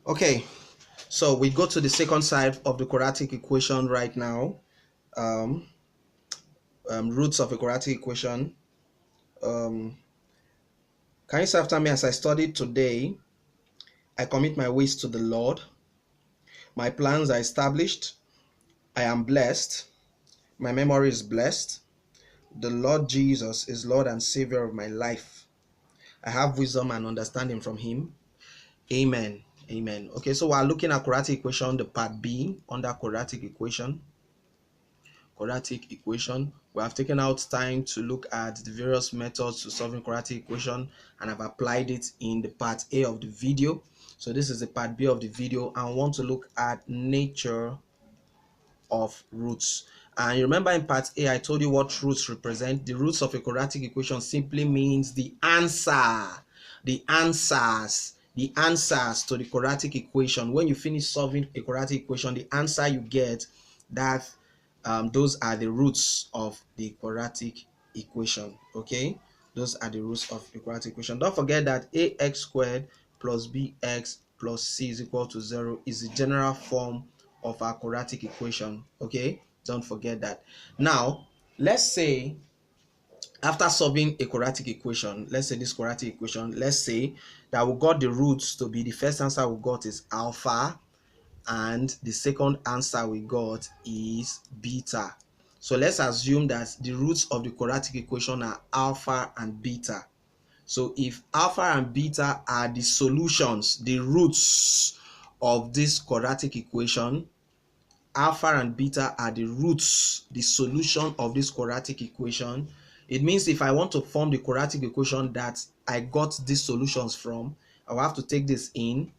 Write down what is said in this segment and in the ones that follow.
Okay, so we go to the second side of the quadratic equation right now. Um, Roots of a quadratic equation. Um, can you say after me? As I studied today, I commit my ways to the Lord. My plans are established. I am blessed. My memory is blessed. The Lord Jesus is Lord and Savior of my life. I have wisdom and understanding from Him. Amen. Amen. Okay, so we're looking at quadratic equation, the part B under quadratic equation. We have taken out time to look at the various methods to solving quadratic equation, and I've applied it in the part A of the video. So this is the part B of the video, and I want to look at nature of roots. And you remember in part A I told you what roots represent. The roots of a quadratic equation simply means the answers to the quadratic equation. When you finish solving a quadratic equation, the answer you get, that those are the roots of the quadratic equation. Okay, those are the roots of the quadratic equation. Don't forget that ax squared plus bx plus c is equal to 0 is the general form of our quadratic equation. Okay, don't forget that. Now let's say after solving a quadratic equation, let's say this quadratic equation, let's say that we got the roots to be, the first answer we got is alpha, and the second answer we got is beta. So let's assume that the roots of the quadratic equation are alpha and beta. So if alpha and beta are the solutions, the roots of this quadratic equation, alpha and beta are the roots, the solution of this quadratic equation, it means if I want to form the quadratic equation that I got these solutions from, I will have to take this in,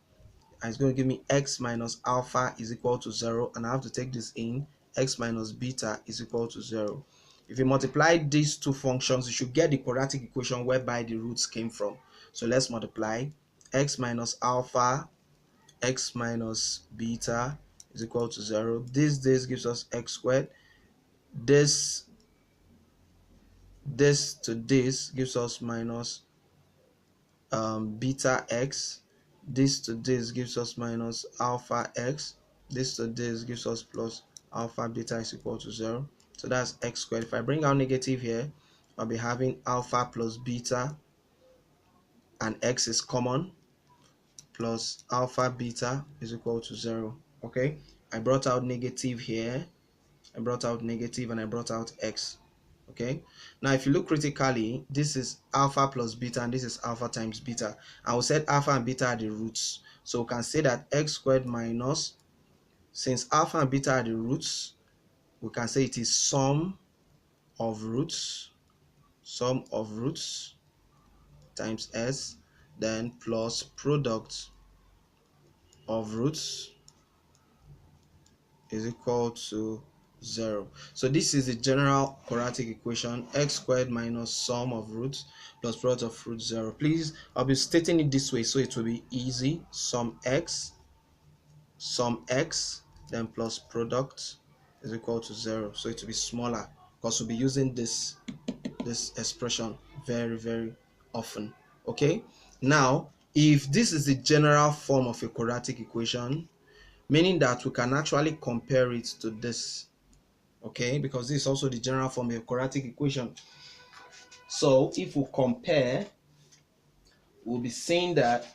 and it's going to give me x minus alpha is equal to 0, and I have to take this in, x minus beta is equal to 0. If you multiply these two functions, you should get the quadratic equation whereby the roots came from. So let's multiply. X minus alpha, x minus beta is equal to 0. This gives us x squared. This to this gives us minus beta x. This to this gives us minus alpha x. This to this gives us plus alpha beta is equal to 0. So that's x squared. If I bring out negative here, I'll be having alpha plus beta, and x is common, plus alpha beta is equal to 0. Okay, I brought out negative here, I brought out negative, and I brought out x. Okay, now if you look critically, this is alpha plus beta and this is alpha times beta, and we said alpha and beta are the roots, so we can say that x squared minus, since alpha and beta are the roots, we can say it is sum of roots times s, then plus product of roots is equal to 0. So this is the general quadratic equation: x squared minus sum of roots plus product of root 0. Please, I'll be stating it this way so it will be easy. Sum x, then plus product is equal to 0. So it will be smaller because we'll be using this expression very often. Okay, now if this is the general form of a quadratic equation, meaning that we can actually compare it to this. Okay, because this is also the general form of a quadratic equation. So if we compare, we'll be saying that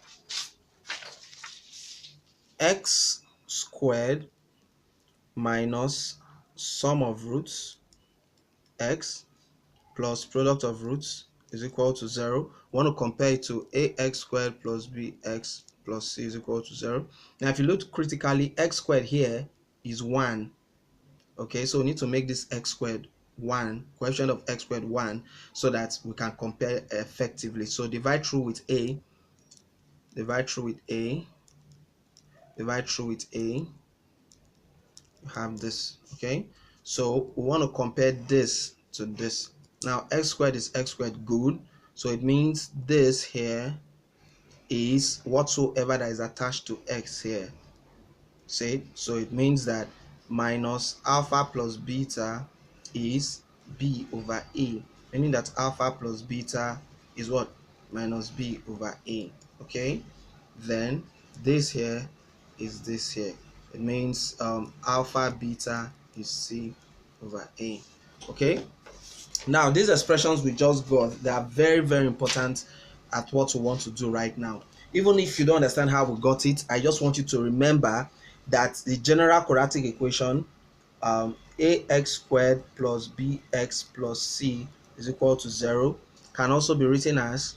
x squared minus sum of roots x plus product of roots is equal to 0. We want to compare it to ax squared plus bx plus c is equal to 0. Now if you look critically, x squared here is 1. Okay, so we need to make this x squared 1, coefficient of x squared 1, so that we can compare effectively. So divide through with a, you have this. Okay, so we want to compare this to this. Now x squared is x squared, good, so it means this here is whatsoever that is attached to x here. See, so it means that minus alpha plus beta is b over a, meaning that alpha plus beta is what? Minus b over a. Okay, then this here is this here. It means alpha beta is C over A. Okay, now these expressions we just got, they are very, very important at what we want to do right now. Even if you don't understand how we got it, I just want you to remember that the general quadratic equation, ax squared plus bx plus c is equal to 0, can also be written as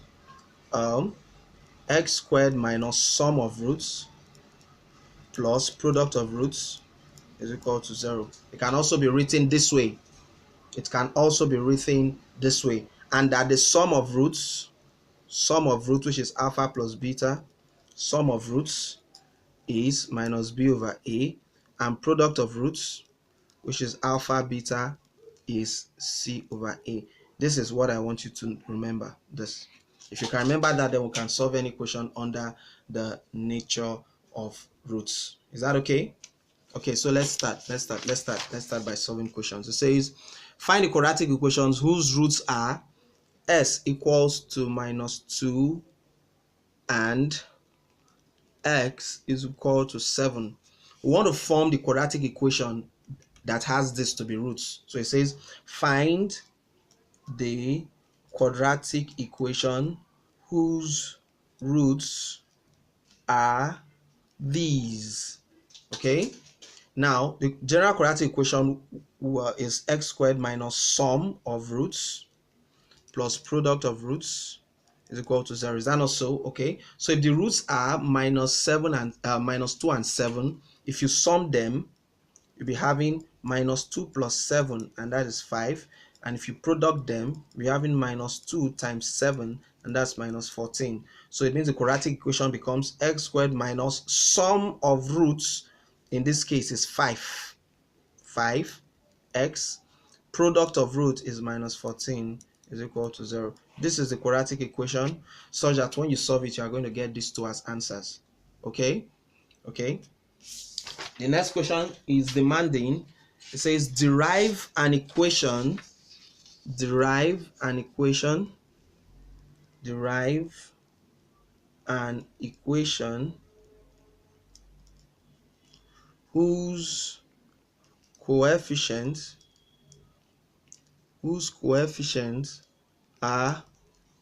x squared minus sum of roots plus product of roots is equal to 0. It can also be written this way. It can also be written this way. And that the sum of roots, which is alpha plus beta, sum of roots is minus b over a, and product of roots, which is alpha beta, is c over a. This is what I want you to remember. This. If you can remember that, then we can solve any equation under the nature of roots. Is that okay? Okay, so let's start by solving questions. It says, find the quadratic equations whose roots are s equals to minus 2 and x is equal to 7. We want to form the quadratic equation that has this to be roots. So it says, find the quadratic equation whose roots are these. Okay, now the general quadratic equation is x squared minus sum of roots plus product of roots is equal to 0. Is that not so? Okay, so if the roots are minus 7 and minus 2 and 7, if you sum them, you'll be having minus 2 plus 7, and that is 5. And if you product them, we're having minus 2 times 7, and that's minus 14. So it means the quadratic equation becomes x squared minus sum of roots, in this case is 5. 5x product of root is minus 14 is equal to 0. This is the quadratic equation, such that when you solve it, you are going to get these two as answers. Okay, the next question is demanding. It says derive an equation whose coefficients are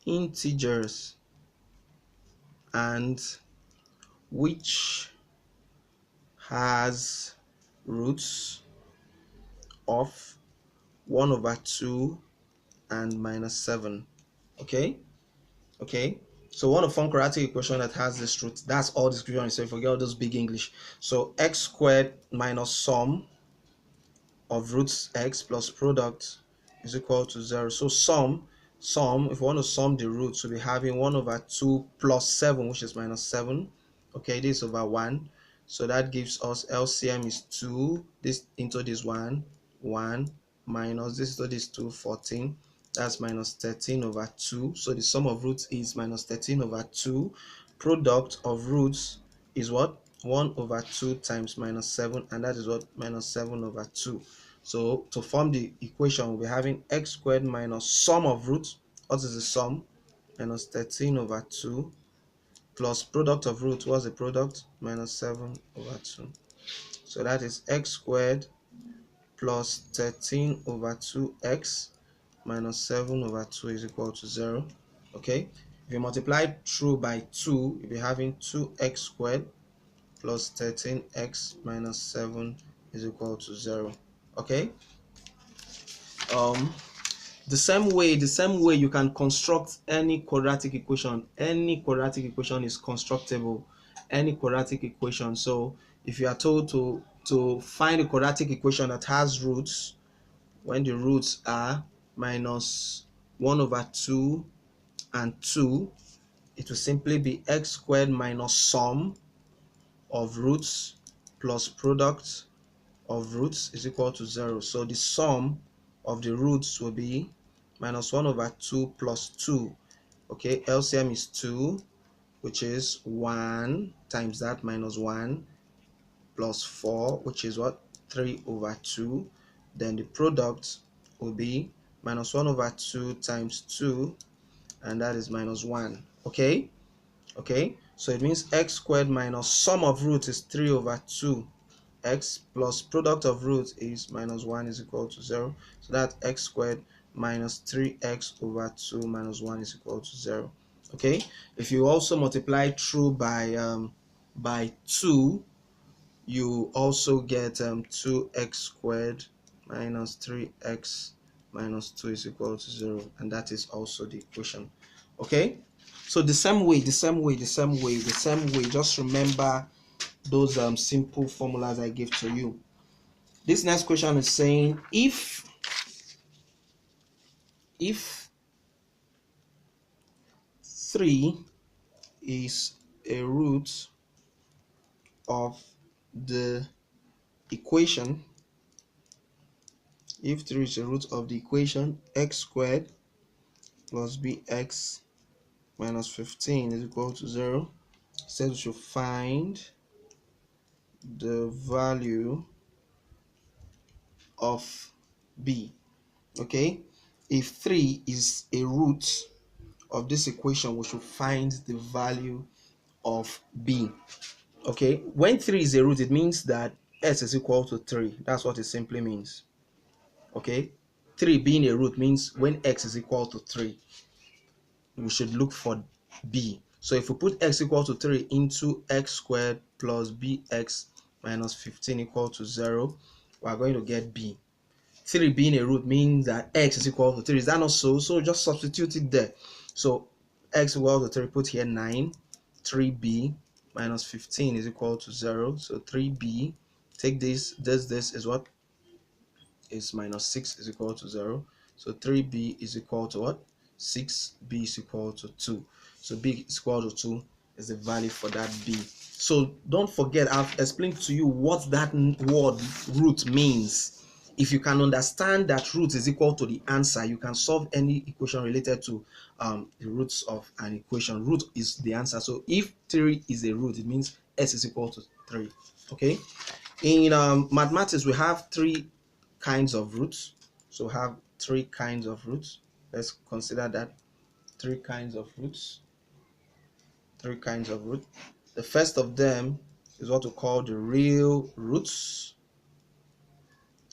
integers and which has roots of 1 over 2 and minus 7. Okay, so we want to form quadratic equation that has this root. That's all this equation is. So forget all those big English. So x squared minus sum of roots x plus product is equal to 0. So sum, if we want to sum the roots, we'll be having 1 over 2 plus 7, which is minus 7. Okay, this is over 1. So that gives us LCM is 2, this into this 1, minus this to this 2, 14. That's minus 13 over 2. So the sum of roots is minus 13 over 2. Product of roots is what? 1 over 2 times minus 7, and that is what? Minus 7 over 2. So to form the equation, we'll be having x squared minus sum of roots. What is the sum? Minus 13 over 2 plus product of roots. What's the product? Minus 7 over 2. So that is x squared plus 13 over 2x minus 7 over 2 is equal to 0. Okay, if you multiply through by 2, you'll be having 2x squared plus 13x minus 7 is equal to 0. Okay, the same way you can construct any quadratic equation. Any quadratic equation is constructible. Any quadratic equation. So if you are told to find a quadratic equation that has roots, when the roots are minus 1 over 2 and 2, it will simply be x squared minus sum of roots plus product of roots is equal to 0. So the sum of the roots will be minus 1 over 2 plus 2. Okay, LCM is 2, which is 1 times that minus 1 plus 4, which is what? 3 over 2. Then the product will be minus 1 over 2 times 2, and that is minus 1. Okay, So it means x squared minus sum of roots is 3 over 2 x plus product of roots is minus 1 is equal to 0. So that x squared minus 3x over 2 minus 1 is equal to 0. Okay, if you also multiply through by 2, you also get 2x squared minus 3x minus 2 is equal to 0, and that is also the equation. Okay, so the same way, just remember those simple formulas I gave to you. This next question is saying if 3 is a root of the equation, if 3 is a root of the equation x squared plus bx minus 15 is equal to 0, it says we should find the value of b. Okay, if 3 is a root of this equation, we should find the value of b. Okay, when 3 is a root, it means that s is equal to 3. That's what it simply means. Okay, 3 being a root means when x is equal to 3, we should look for b. So if we put x equal to 3 into x squared plus bx minus 15 equal to 0, we are going to get b. 3 being a root means that x is equal to 3. Is that not so? So just substitute it there. So x equal to 3, put here 9, 3b minus 15 is equal to 0. So 3b, take this is what? Is minus 6 is equal to 0. So 3b is equal to what? 6b is equal to 2. So b is equal to 2 is the value for that b. So don't forget, I've explained to you what that word root means. If you can understand that root is equal to the answer, you can solve any equation related to the roots of an equation. Root is the answer. So if 3 is a root, it means s is equal to 3. Okay, in mathematics we have 3 kinds of roots. So we have 3 kinds of roots. Let's consider that 3 kinds of roots. 3 kinds of root. The first of them is what we call the real roots.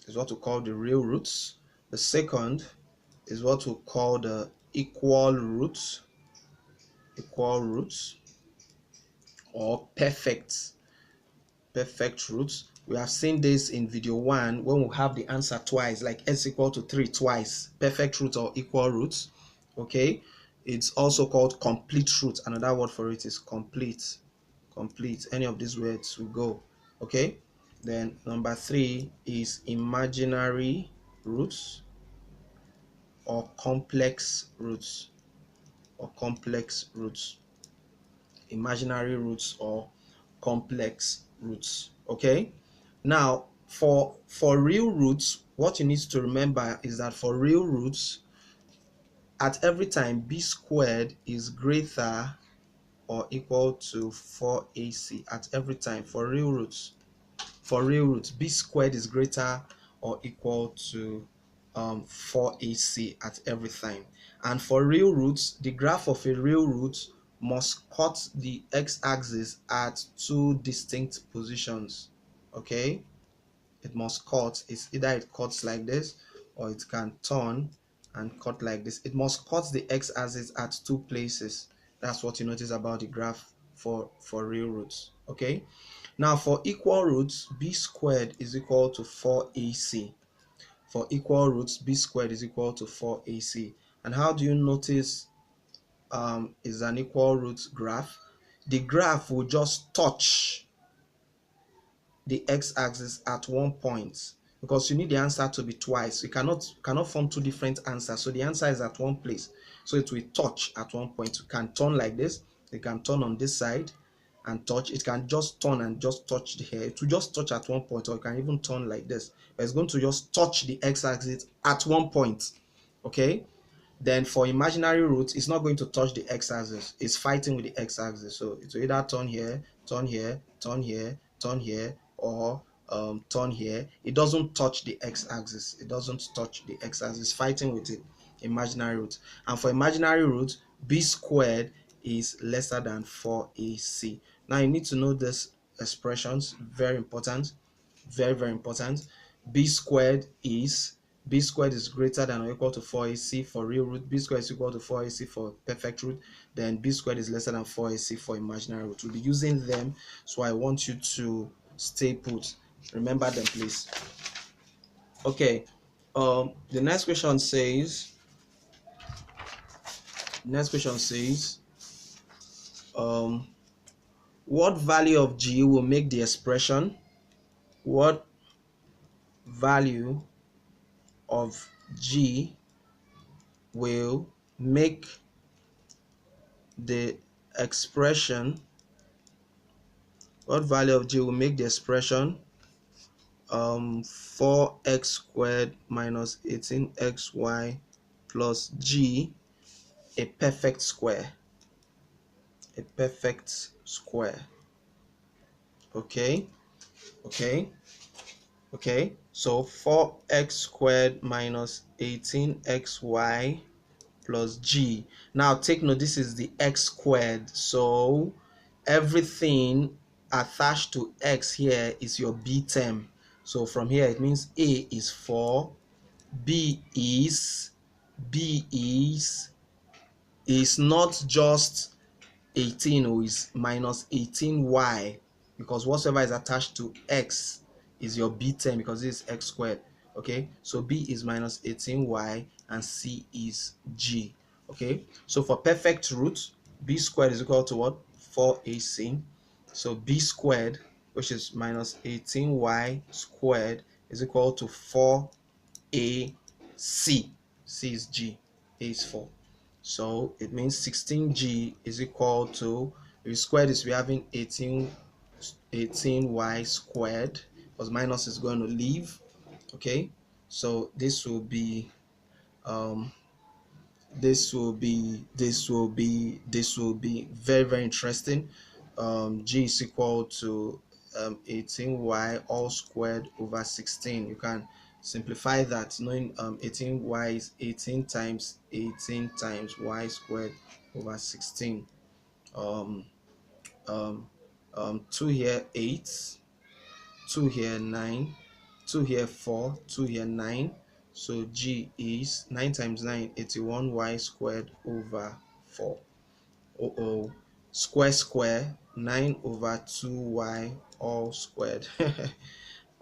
The second is what we call the equal roots. Or perfect roots. We have seen this in video 1 when we have the answer twice, like s equal to 3 twice. Perfect roots or equal roots. Okay, it's also called complete root. Another word for it is complete. Any of these words will go. Okay, then number 3 is imaginary roots or complex roots. Imaginary roots or complex roots. Okay, now for real roots, what you need to remember is that for real roots, at every time b squared is greater or equal to 4ac. At every time for real roots, b squared is greater or equal to 4ac at every time. And for real roots, the graph of a real root must cut the x-axis at 2 distinct positions. Okay, it must cut. It's either it cuts like this or it can turn and cut like this. It must cut the x-axis at 2 places. That's what you notice about the graph for real roots. Okay, now for equal roots, b squared is equal to 4ac. For equal roots, b squared is equal to 4ac. And how do you notice is an equal root graph? The graph will just touch the x-axis at one point, because you need the answer to be twice. You cannot form 2 different answers. So the answer is at one place. So it will touch at one point. You can turn like this. You can turn on this side and touch. It can just turn and just touch the hair. It will just touch at one point, or you can even turn like this. But it's going to just touch the x-axis at one point. Okay, then for imaginary roots, it's not going to touch the x-axis. It's fighting with the x-axis. So it will either turn here, turn here, turn here, turn here, or turn here. It doesn't touch the x-axis. Fighting with it. Imaginary root. And for imaginary root, b squared is lesser than 4ac. Now you need to know this expressions, very important, very important. B squared is greater than or equal to 4ac for real root, b squared is equal to 4ac for perfect root, then b squared is lesser than 4ac for imaginary root. We'll be using them, so I want you to stay put. Remember them, please. Okay, the next question says, what value of g will make the expression, what value of g will make the expression, what value of g will make the expression 4x squared minus 18xy plus g a perfect square, a perfect square. Okay, so 4x squared minus 18xy plus g. Now take note, this is the x squared, so everything attached to x here is your b term. So from here it means a is 4, b is not just 18, or is minus 18y, because whatever is attached to x is your b term, because this is x squared. Okay, so b is minus 18y and c is g. Okay, so for perfect root, b squared is equal to what? 4ac. So b squared, which is minus 18y squared, is equal to 4ac. C is g, a is 4. So it means 16g is equal to, if we square this, we're having 18y squared, because minus is going to leave. Okay, so this will be very interesting. G is equal to 18y all squared over 16. You can simplify that, knowing 18y is 18 times 18 times y squared over 16. 2 here 8, 2 here 9, 2 here 4, 2 here 9. So g is 9 times 9, 81y squared over 4. Square 9 over 2y all squared.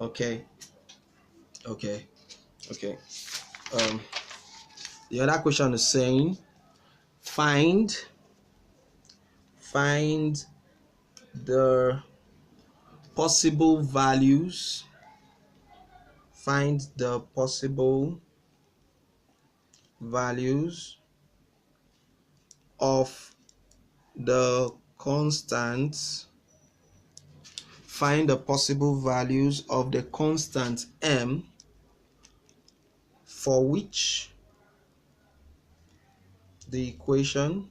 Okay. The other question is saying find the possible values, of the constants, find the possible values of the constant m for which the equation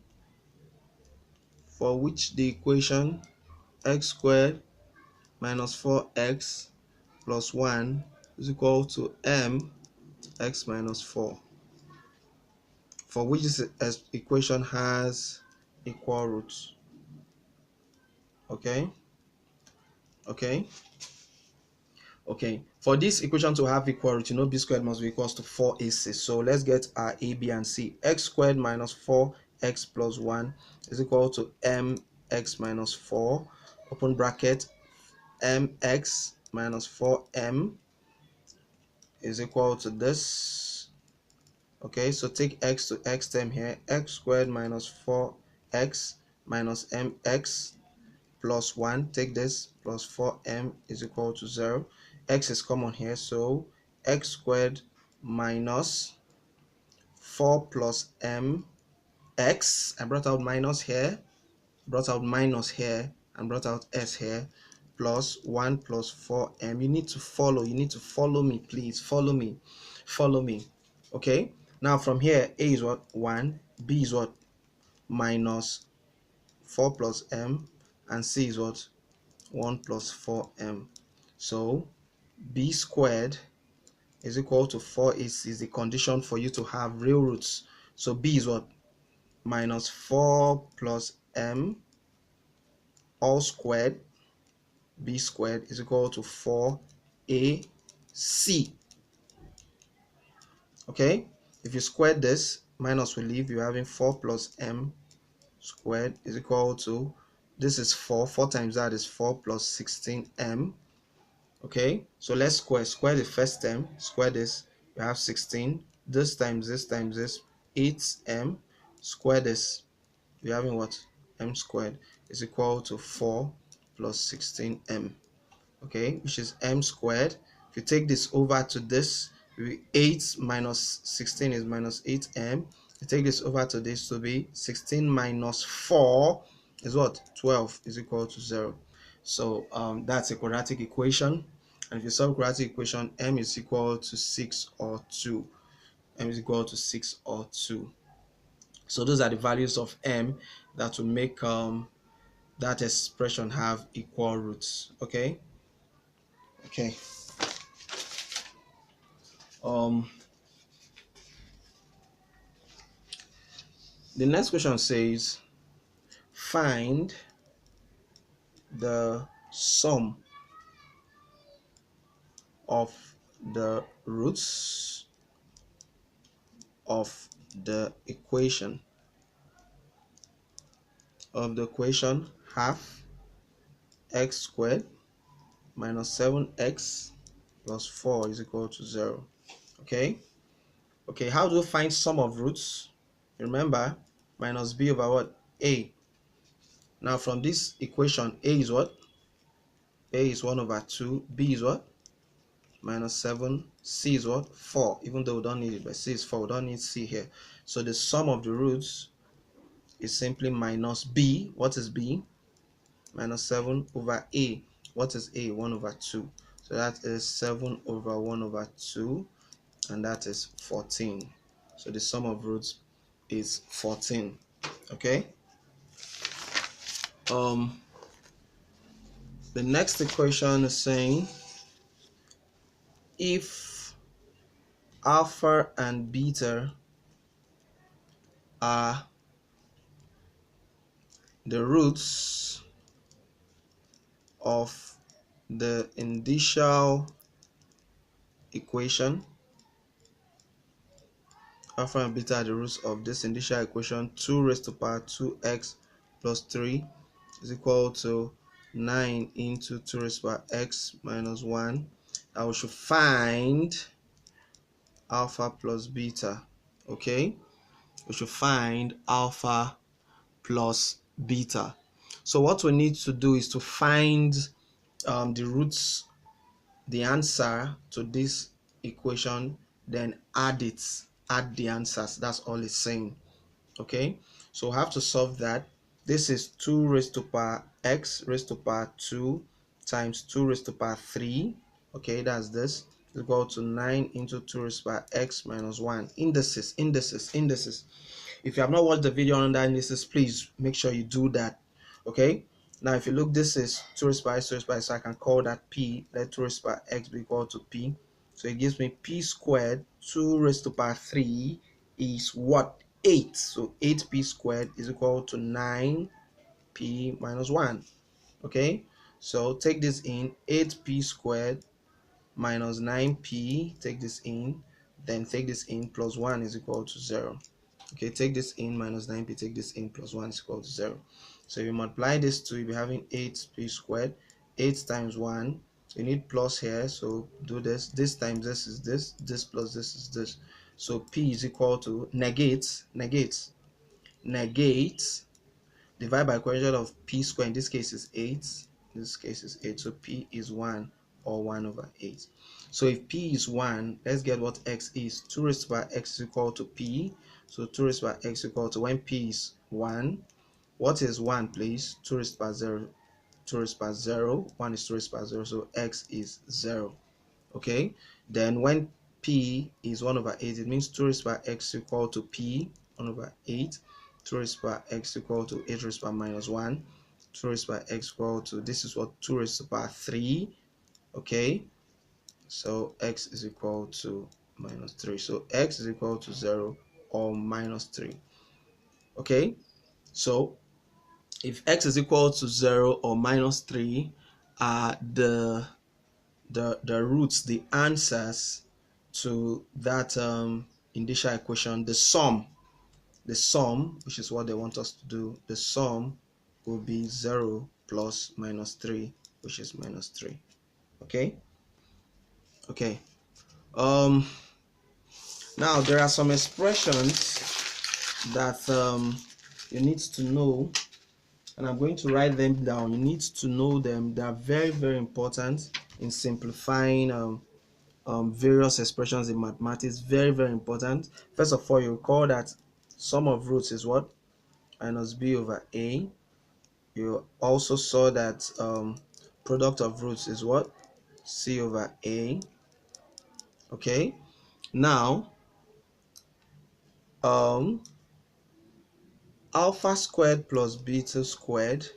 x squared minus 4x plus 1 is equal to m x minus 4, for which this equation has equal roots. Okay, for this equation to have equal root, you know b squared must be equals to 4ac. So let's get our a, b, and c. X squared minus 4x plus 1 is equal to mx minus 4, open bracket, mx minus 4m is equal to this. Okay, so take x to x term here, x squared minus 4x minus mx plus 1, take this, plus 4m is equal to 0. X is common here, so x squared minus 4 plus mx, I brought out minus here, and brought out s here, plus 1 plus 4m. You need to follow me, please. Follow me. Okay, now from here, a is what? 1, b is what? Minus 4 plus m, and c is what? 1 plus 4m. So b squared is equal to 4ac is the condition for you to have real roots. So b is what? Minus 4 plus m all squared b squared is equal to 4ac. Okay, if you square this, minus will leave, you're having 4 plus m squared is equal to, this is 4 times that is 4 plus 16m. Okay, so let's square the first term, square this, you have 16, this times this times this, 8m, square this, you're having what? M squared is equal to 4 plus 16m. Okay, which is m squared. If you take this over to this, 8 minus 16 is minus 8m. You take this over to this to be 16 minus 4 is what? 12 is equal to 0. So that's a quadratic equation. And if you solve quadratic equation, m is equal to 6 or 2. M is equal to 6 or 2. So those are the values of m that will make that expression have equal roots. Okay. Okay. Um, the next question says, find the sum of the roots of the equation half x squared minus 7x plus 4 is equal to 0. Okay. Okay, how do you find sum of roots? Remember, minus b over what? A. Now from this equation, a is what? A is 1 over 2. B is what? Minus 7. C is what? 4. Even though we don't need it, but C is 4. We don't need C here. So the sum of the roots is simply minus B. What is B? Minus 7 over A. What is A? 1 over 2. So that is 7 over 1 over 2. And that is 14. So the sum of roots is 14. Okay. The next equation is saying, if alpha and beta are the roots of the initial equation, alpha and beta are the roots of this initial equation, 2 raised to power 2x plus 3 is equal to 9 into 2 raised to power x minus 1. Now we should find alpha plus beta. Okay, we should find alpha plus beta. So what we need to do is to find the roots, the answer to this equation, then add the answers. That's all it's saying. Okay, so we have to solve that. This is 2 raised to power x raised to power 2 times 2 raised to power 3. Okay, that's this is equal to 9 into 2 raised to power x minus 1. Indices. If you have not watched the video on that indices, please make sure you do that. Okay, now if you look, this is 2 raised by 2 raised by, so I can call that p. Let 2 raised by x be equal to p. So it gives me p squared 2 raised to power 3 is what? 8. So 8p squared is equal to 9p minus 1. Okay, so take this in, 8p squared minus 9p, take this in, then take this in, plus 1 is equal to 0. Okay, take this in, minus 9p, take this in, plus 1 is equal to 0. So if you multiply this 2, you'll be having 8p squared. 8 times 1, so you need plus here, so do this. This times this is this plus this is this. So p is equal to, negate, divide by quotient of p squared. In this case is 8, in this case is 8, so p is 1 or 1 over 8. So if p is 1, let's get what x is. 2 raised to power x is equal to p. So 2 raised to power x is equal to, when p is 1, what is 1 please? 2 raised to power 0. 2 raised to power 0, 1 is 2 raised to power 0, so x is 0. Okay, then when p is 1 over 8, it means 2 raised to power x is equal to p 1 over 8. 2 raised to power x equal to 8 raised to power minus 1. 2 raised to power x equal to, this is what, 2 raised to power 3. Okay, so x is equal to minus 3. So x is equal to 0 or minus 3. Okay, so if x is equal to 0 or minus 3 are the roots, the answers to that initial equation, the sum, which is what they want us to do, the sum will be 0 plus minus 3, which is minus 3. Okay. um Now there are some expressions that you need to know, and I'm going to write them down. You need to know them. They are very, very important in simplifying various expressions in mathematics. Very, very important. First of all, you recall that sum of roots is what? Minus b over a. You also saw that product of roots is what? C over a. Okay. Now um alpha squared plus beta squared,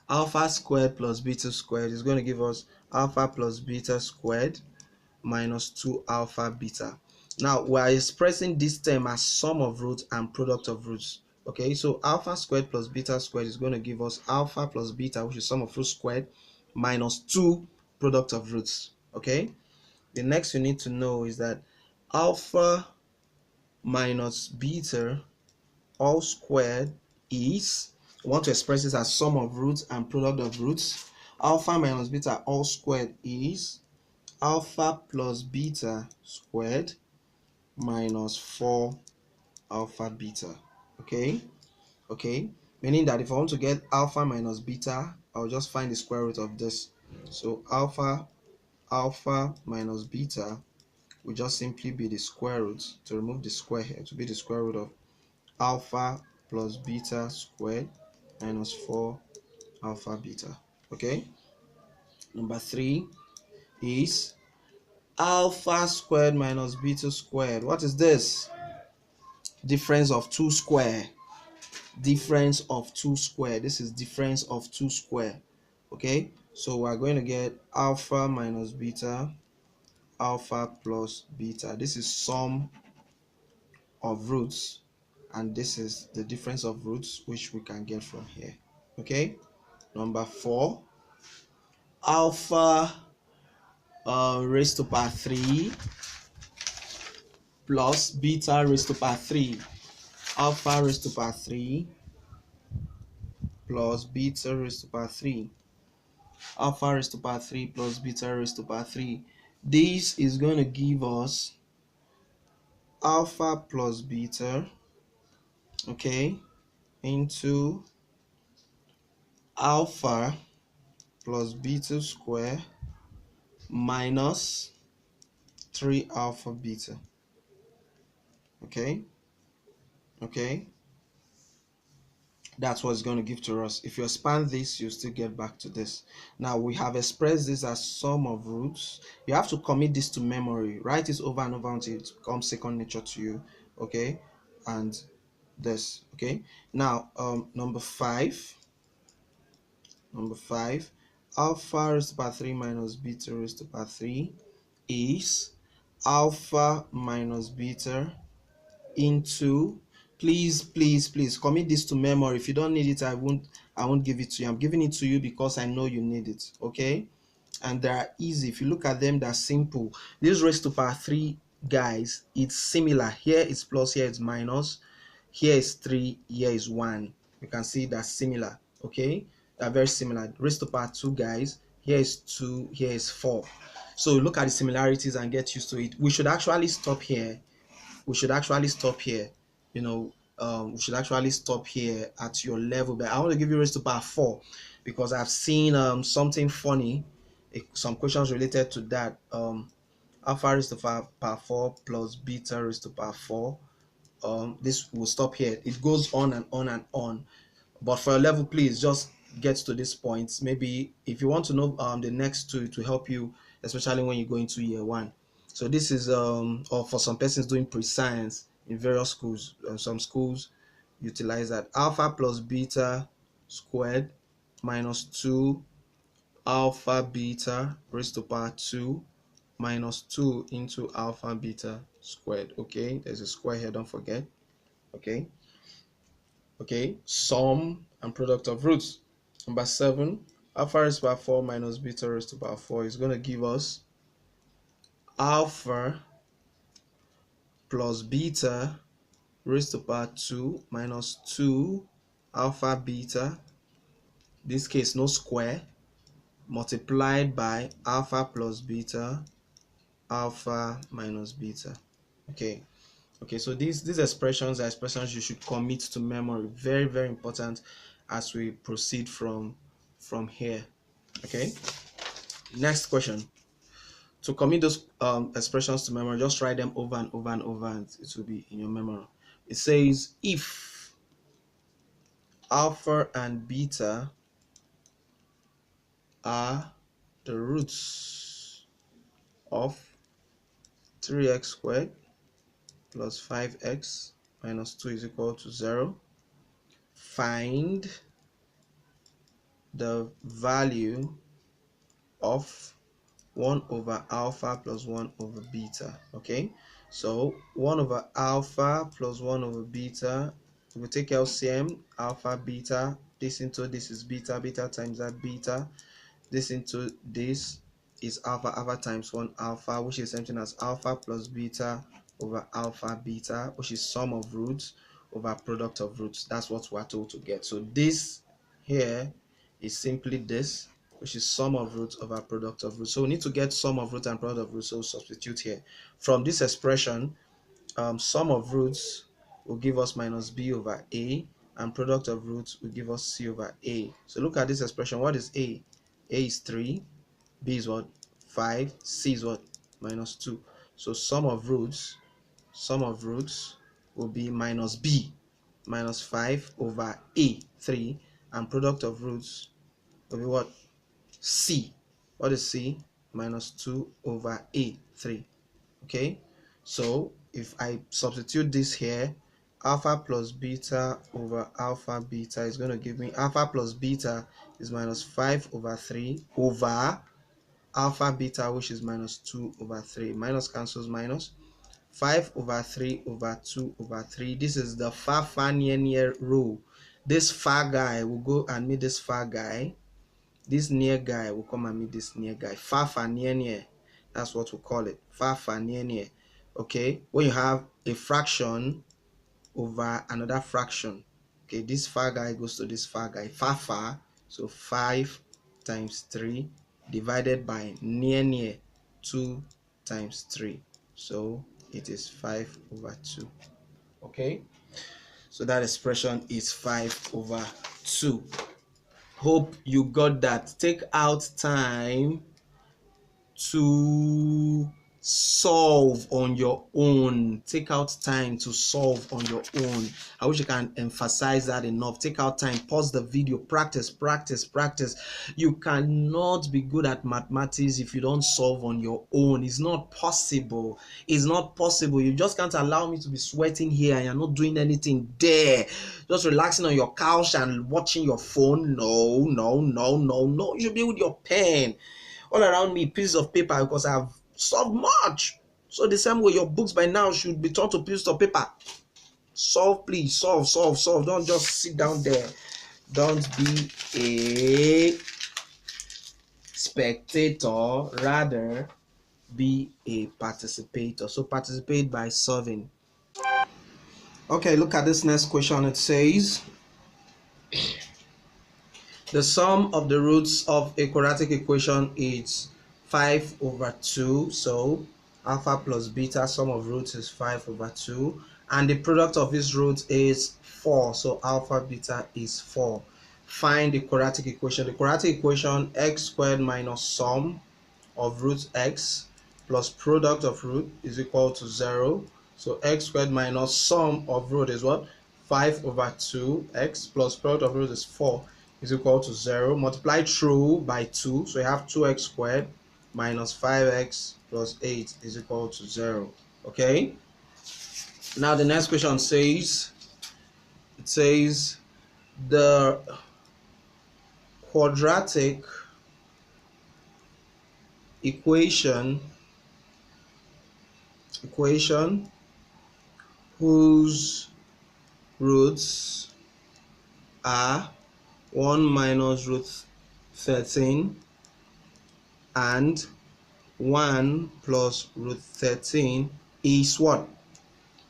alpha squared plus beta squared is going to give us alpha plus beta squared minus 2 alpha beta. Now we are expressing this term as sum of roots and product of roots. Okay, so alpha squared plus beta squared is going to give us alpha plus beta, which is sum of roots squared, minus 2 product of roots. Okay, the next you need to know is that alpha minus beta all squared is, we want to express this as sum of roots and product of roots. Alpha minus beta all squared is alpha plus beta squared minus 4 alpha beta. Okay, meaning that if I want to get alpha minus beta, I'll just find the square root of this. So alpha minus beta will just simply be the square root, to remove the square here, to be the square root of alpha plus beta squared minus 4 alpha beta. Okay, number 3 is alpha squared minus beta squared. What is this? Difference of 2 square. Difference of 2 square. This is difference of 2 square. Okay, so we're going to get alpha minus beta, alpha plus beta. This is sum of roots, and this is the difference of roots, which we can get from here. Okay, number 4, alpha raised to power 3 plus beta raised to power 3. Alpha raised to power 3 plus beta raised to power 3. Alpha raised to power 3 plus beta raised to power 3. This is going to give us alpha plus beta, okay, into alpha plus beta square minus 3 alpha beta. Okay, that's what it's going to give to us. If you expand this, you still get back to this. Now we have expressed this as sum of roots. You have to commit this to memory, write it over and over until it becomes second nature to you. Okay, and this. Okay, now number 5, alpha raised to power 3 minus beta raised to power 3 is alpha minus beta into, please commit this to memory. If you don't need it, I won't give it to you. I'm giving it to you because I know you need it. Okay, and they are easy. If you look at them, they're simple. This raised to power 3, guys, it's similar. Here it's plus, here it's minus, here is 3, here is 1. You can see that's similar. Okay, they're very similar. Raised to power 2, guys, here is 2, here is 4. So look at the similarities and get used to it. We should actually stop here. We should actually stop here. We should actually stop here at your level. But I want to give you raised to power 4 because I've seen something funny, some questions related to that. Alpha raised to power 4 plus beta raised to power 4. This will stop here. It goes on and on and on. But for a level, please just get to this point. Maybe if you want to know the next two to help you, especially when you go into year 1. So this is or for some persons doing pre-science in various schools. Some schools utilize that alpha plus beta squared minus 2 alpha beta raised to power 2 minus 2 into alpha beta squared. Okay, there's a square here, don't forget. Okay, sum and product of roots. Number 7, alpha raised to power 4 minus beta raised to power 4 is going to give us alpha plus beta raised to power 2 minus 2 alpha beta, this case no square, multiplied by alpha plus beta, alpha minus beta. Okay, so these expressions are expressions you should commit to memory. Very, very important as we proceed from here. Okay, next question. To commit those expressions to memory, just write them over and over and over, and it will be in your memory. It says if alpha and beta are the roots of 3x squared plus 5x minus 2 is equal to 0, find the value of 1 over alpha plus 1 over beta. Okay, so 1 over alpha plus 1 over beta, we take LCM, alpha beta, this into this is beta, beta times that beta, this into this is alpha, alpha times 1 alpha, which is something as alpha plus beta over alpha beta, which is sum of roots over product of roots. That's what we're told to get. So this here is simply this, which is sum of roots over product of roots. So we need to get sum of roots and product of roots. So substitute here. From this expression, sum of roots will give us minus b over a, and product of roots will give us c over a. So look at this expression. What is a? A is 3, b is what? 5, c is what? Minus 2. So sum of roots will be minus b, minus 5 over a, 3, and product of roots will be what? C. What is C? Minus 2 over a, 3. Okay, so if I substitute this here, alpha plus beta over alpha beta is going to give me alpha plus beta is minus 5 over 3 over alpha beta, which is minus 2 over 3. Minus cancels minus. 5 over 3 over 2 over 3. This is the far near rule. This far guy will go and meet this far guy. This near guy will come and meet this near guy. Far near. That's what we call it. Far near. Okay, when you have a fraction over another fraction, okay, this far guy goes to this far guy. Far. So 5 times 3 divided by near, 2 times 3. So it is 5 over 2. Okay, so that expression is 5 over 2. Hope you got that. Take out time to solve on your own. Take out time to solve on your own. I wish I can emphasize that enough. Take out time, pause the video, practice. You cannot be good at mathematics if you don't solve on your own. It's not possible. You just can't allow me to be sweating here and you're not doing anything there, just relaxing on your couch and watching your phone. No. You should be with your pen. All around me, pieces of paper, because I've solved much. So the same way, your books by now should be turned to pieces of paper. Solve, please. Solve. Don't just sit down there. Don't be a spectator. Rather, be a participator. So participate by solving. Okay, look at this next question. It says the sum of the roots of a quadratic equation is 5 over 2. So alpha plus beta, sum of roots is 5 over 2. And the product of its roots is 4. So alpha beta is 4. Find the quadratic equation. The quadratic equation, x squared minus sum of root x plus product of root is equal to 0. So x squared minus sum of root is what? 5 over 2. X plus product of root is 4 is equal to 0. Multiply through by 2. So you have 2x squared minus 5x plus 8 is equal to 0. Okay. Now the next question says, the quadratic equation whose roots are 1 minus root 13 and 1 plus root 13 is what?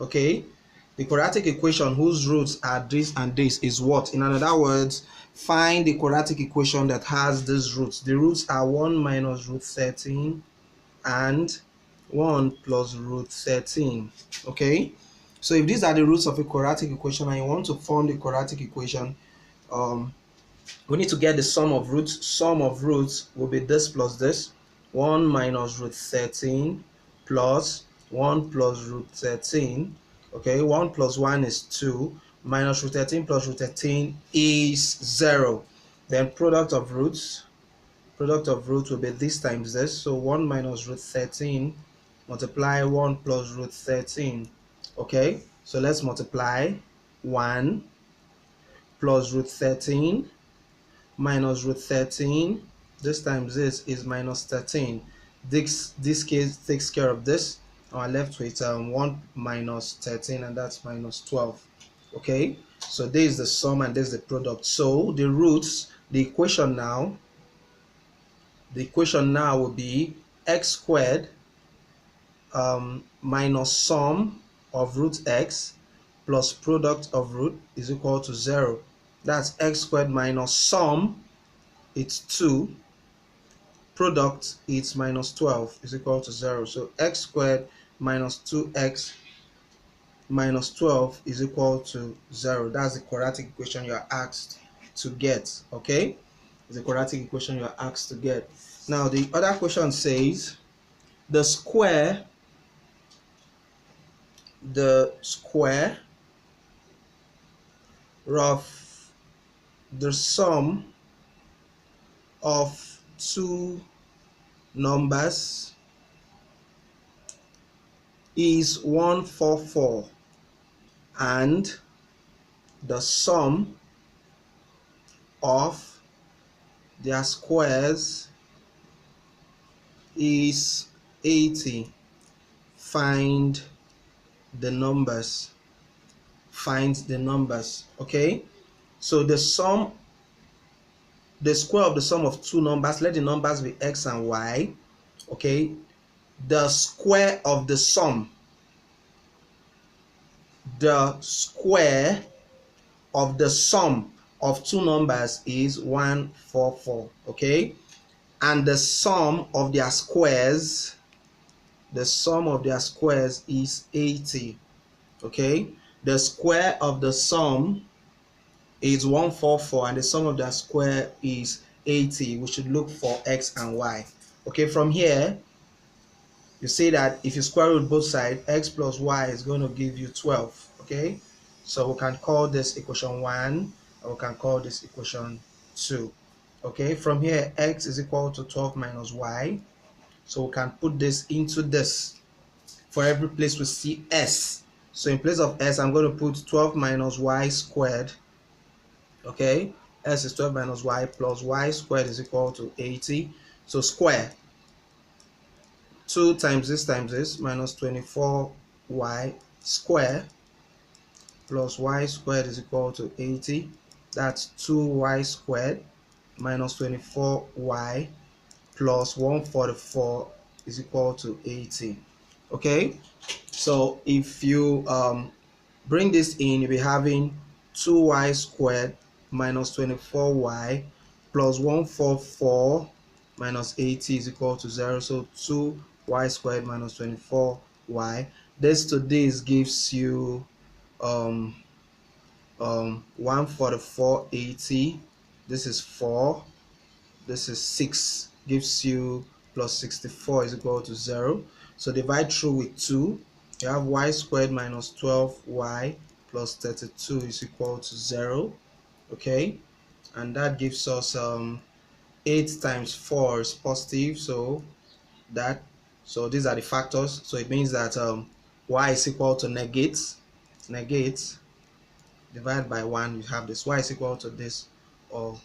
Okay, the quadratic equation whose roots are this and this is what? In other words, find the quadratic equation that has these roots. The roots are 1 minus root 13 and 1 plus root 13. Okay, so if these are the roots of a quadratic equation and you want to form the quadratic equation, we need to get the sum of roots. Sum of roots will be this plus this. 1 minus root 13 plus 1 plus root 13. Okay, 1 plus 1 is 2. Minus root 13 plus root 13 is 0. Then product of roots will be this times this. So 1 minus root 13 multiply 1 plus root 13. Okay, so let's multiply 1 plus root 13 minus root 13. This times this is minus 13. This case takes care of this. We're left with 1 minus 13, and that's minus 12. Okay, so this is the sum and this is the product. So the roots, the equation now will be x squared minus sum of root x plus product of root is equal to 0. That's x squared minus sum, it's 2, product is minus 12 is equal to 0. So x squared minus 2x minus 12 is equal to 0. That's the quadratic equation you are asked to get. Okay, it's the quadratic equation you are asked to get. Now the other question says the square of the sum of two numbers is 144 and the sum of their squares is 80. Find the numbers. Okay, so the square of the sum of two numbers, let the numbers be x and y. Okay, the square of the sum of two numbers is 144. Okay, and the sum of their squares is 80. Okay, the square of the sum is 144 and the sum of their square is 80. We should look for x and y. Okay, from here you see that if you square root both sides, x plus y is going to give you 12. Okay, so we can call this equation 1 and we can call this equation 2. Okay, from here x is equal to 12 minus y, so we can put this into this. For every place we see s, so in place of s I'm going to put 12 minus y squared. Okay, s is 12 minus y plus y squared is equal to 80. So square 2 times this minus 24y square plus y squared is equal to 80. That's 2y squared minus 24y plus 144 is equal to 80. Okay, so if you bring this in, you'll be having 2y squared minus 24y plus 144 minus 80 is equal to 0. So 2y squared minus 24y. This to this gives you 144, 80. This is 4. This is 6. Gives you plus 64 is equal to 0. So divide through with 2. You have y squared minus 12y plus 32 is equal to 0. Okay, and that gives us 8 times 4 is positive. So these are the factors. So it means that y is equal to negate divided by 1. You have this y is equal to this or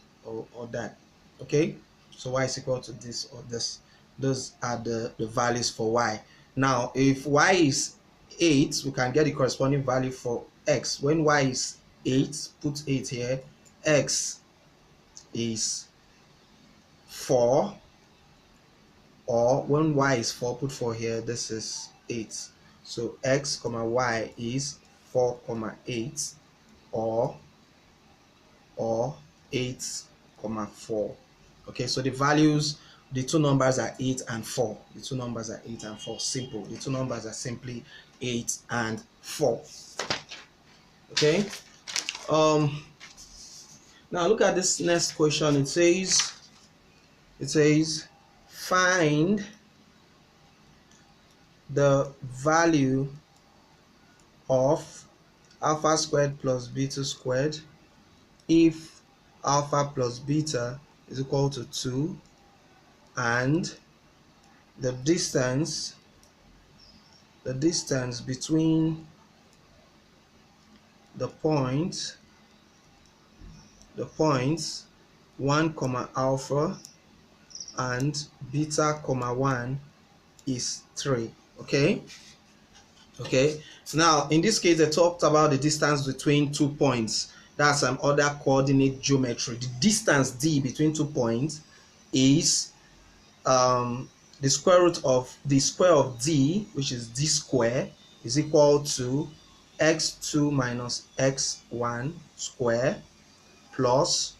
that. Okay, so y is equal to this or this. Those are the values for y. Now if y is 8, we can get the corresponding value for x. When y is 8, put 8 here. X is 4, or when y is 4, put 4 here, this is 8. So x comma y is 4 comma 8, or 8 comma 4. Okay, so the values, the two numbers are 8 and 4. The two numbers are 8 and 4. Simple. The two numbers are simply 8 and 4. Okay. Now look at this next question. It says find the value of alpha squared plus beta squared if alpha plus beta is equal to 2 and the distance between the points 1 comma alpha and beta comma 1 is 3. Okay, now in this case they talked about the distance between 2 points. That's some other coordinate geometry. The distance d between 2 points is the square root of the square of d, which is d square, is equal to x2 minus x1 square plus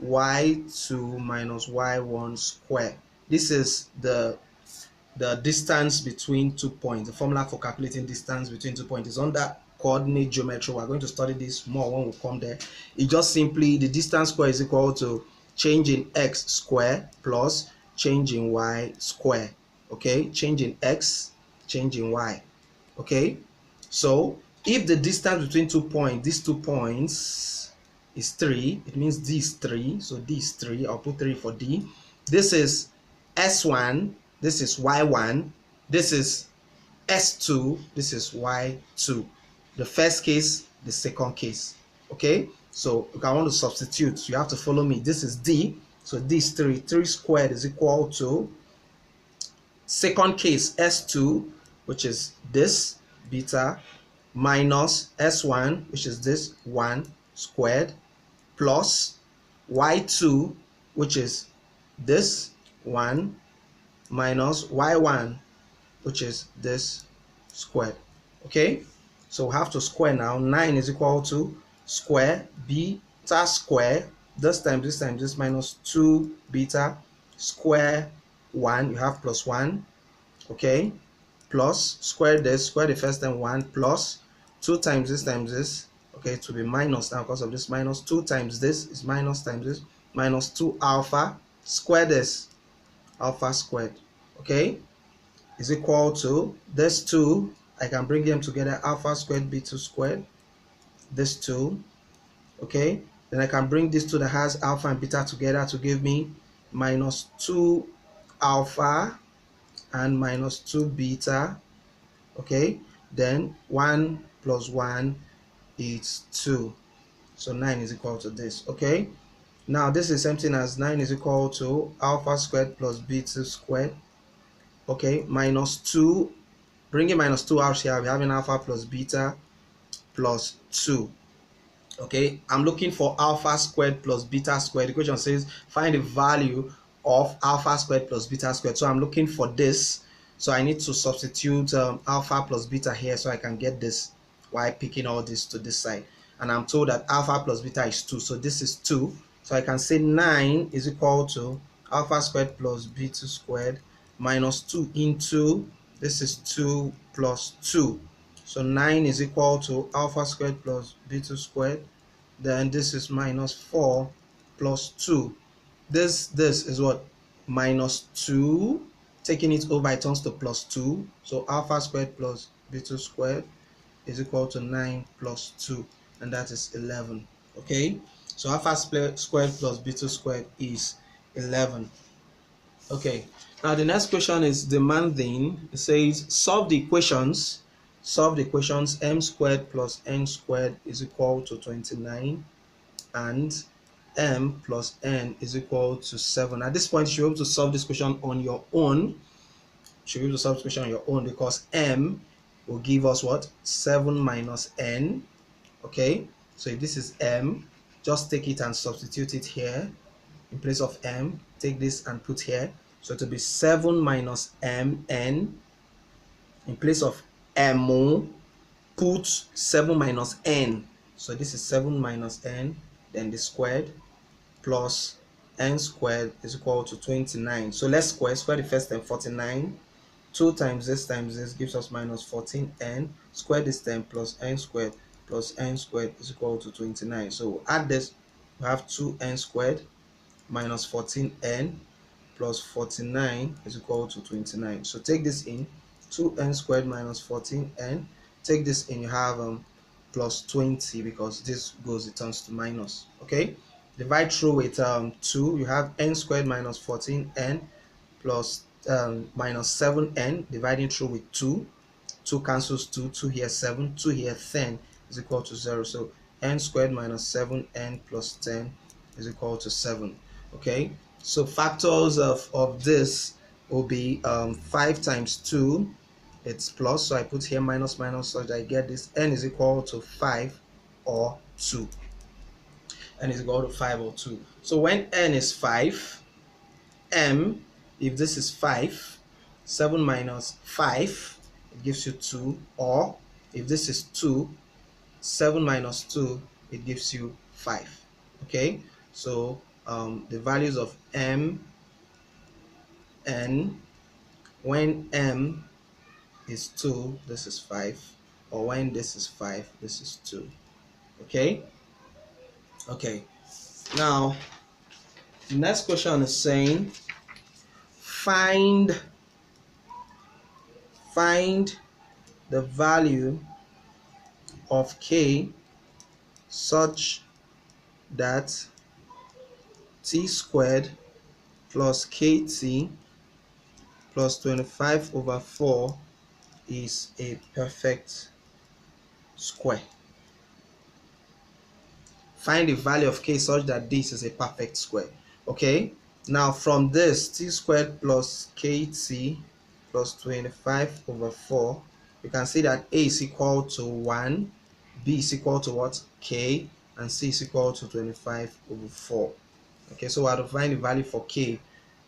y2 minus y1 square. This is the distance between 2 points. The formula for calculating distance between 2 points is under coordinate geometry. We're going to study this more when we come there. It just simply, the distance square is equal to change in x square plus change in y square. Okay, change in x, change in y. Okay, so if the distance between 2 points, these 2 points is 3, it means d is 3. So d is 3. I'll put 3 for d. This is s1, this is y1, this is s2, this is y2. The first case, the second case. Okay, so if I want to substitute, you have to follow me. This is d, so d is 3. 3 squared is equal to second case s2, which is this beta, minus s1, which is this 1 squared, plus y2, which is this 1, minus y1, which is this squared. Okay, so we have to square now. 9 is equal to square beta square, this time this minus 2 beta square 1, you have plus 1. Okay, plus square this, square the first time 1, plus 2 times this. Okay, it will be minus now because of this minus. 2 times this is minus times this, minus 2 alpha, square this, alpha squared. Okay, is equal to this 2, I can bring them together, alpha squared beta squared, this 2. Okay, then I can bring this 2 that has alpha and beta together to give me minus 2 alpha and minus 2 beta. Okay, then 1 plus 1 is 2, so 9 is equal to this. Okay, now this is something as 9 is equal to alpha squared plus beta squared. Okay, minus 2, bringing minus 2 out here, we're having alpha plus beta plus 2. Okay, I'm looking for alpha squared plus beta squared. The question says find the value of alpha squared plus beta squared. So I'm looking for this. So I need to substitute alpha plus beta here so I can get this while picking all this to this side. And I'm told that alpha plus beta is 2. So this is 2. So I can say 9 is equal to alpha squared plus beta squared minus 2 into, this is 2 plus 2. So 9 is equal to alpha squared plus beta squared. Then this is minus 4 plus 2. This is what? Minus 2. Taking it over, it turns to plus 2. So alpha squared plus beta squared is equal to 9 plus 2. And that is 11. Okay? So alpha squared plus beta squared is 11. Okay. Now the next question is demanding. It says solve the equations. Solve the equations m squared plus n squared is equal to 29 and m plus n is equal to 7. At this point, you should be able to solve this question on your own. You should be able to solve this question on your own because m will give us what? 7 minus n. Okay, so if this is m, just take it and substitute it here. in place of m, take this and put here. So to be 7 minus mn. In place of m, put 7 minus n. So this is 7 minus n, then the squared, plus n squared is equal to 29. So let's square the first term, 49. 2 times this gives us minus 14n. Square this term plus n squared is equal to 29. So we'll add this, we have 2n squared minus 14n plus 49 is equal to 29. So take this in, 2n squared minus 14n. Take this in, you have plus 20, because this goes, it turns to minus. Okay, divide through with 2, you have n squared minus 14n plus minus 7n, dividing through with 2. 2 cancels 2, 2 here 7, 2 here 10 is equal to 0. So n squared minus 7n plus 10 is equal to 7. Okay, so factors of this will be 5 times 2, it's plus, so I put here minus minus so that I get this. N is equal to 5 or 2. N is equal to 5 or 2. So when n is 5, m, if this is 5, 7 minus 5, it gives you 2, or if this is 2, 7 minus 2, it gives you 5. Okay, so the values of m, n, when m is 2, this is 5, or when this is 5, this is 2. Okay, now the next question is saying find the value of k such that t squared plus kt plus 25 over 4 is a perfect square. Find the value of k such that this is a perfect square. Okay, now from this, t squared plus kt plus 25 over 4, you can see that a is equal to 1, b is equal to what? K, and c is equal to 25 over 4. Okay, so we have to find the value for k.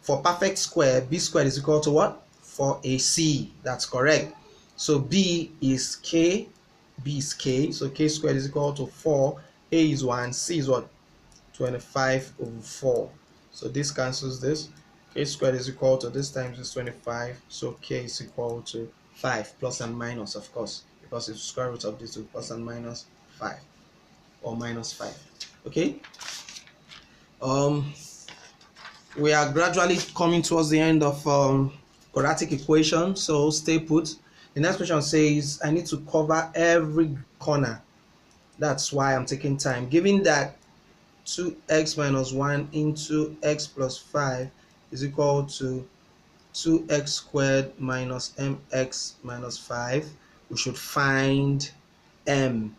For perfect square, b squared is equal to what? 4ac. That's correct. So b is k, so k squared is equal to 4, a is 1, c is what? 25 over 4. So this cancels this. K squared is equal to, this times is 25, so k is equal to 5, plus and minus, of course, because it's square root of this two, plus and minus 5, or minus 5. Okay, we are gradually coming towards the end of quadratic equation, so stay put. The next question says I need to cover every corner. That's why I'm taking time. Given that 2x minus 1 into x plus 5 is equal to 2x squared minus mx minus 5, we should find m.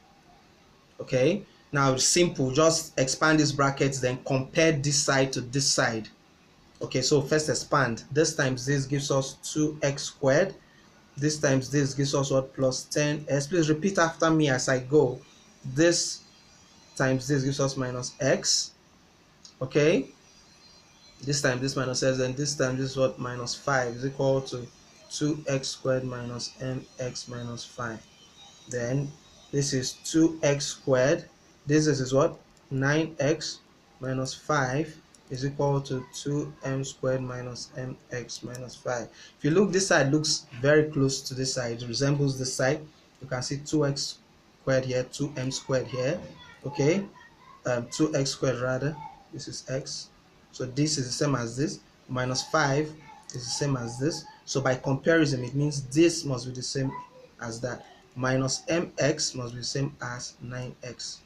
Okay, now it's simple, just expand these brackets, then compare this side to this side. Okay, so first expand. This times this gives us 2x squared. This times this gives us what? Plus 10x. Please repeat after me as I go. This times this gives us minus x. Okay, this time this minus x, and this time this is what? Minus 5 is equal to 2x squared minus mx minus 5. Then this is 2x squared. This is what? 9x minus 5 is equal to 2m squared minus mx minus 5. If you look, this side looks very close to this side, it resembles this side. You can see 2x squared here, 2m squared here. Okay, 2x squared rather, this is x, so this is the same as this, minus 5 is the same as this. So by comparison, it means this must be the same as that. Minus mx must be the same as 9x.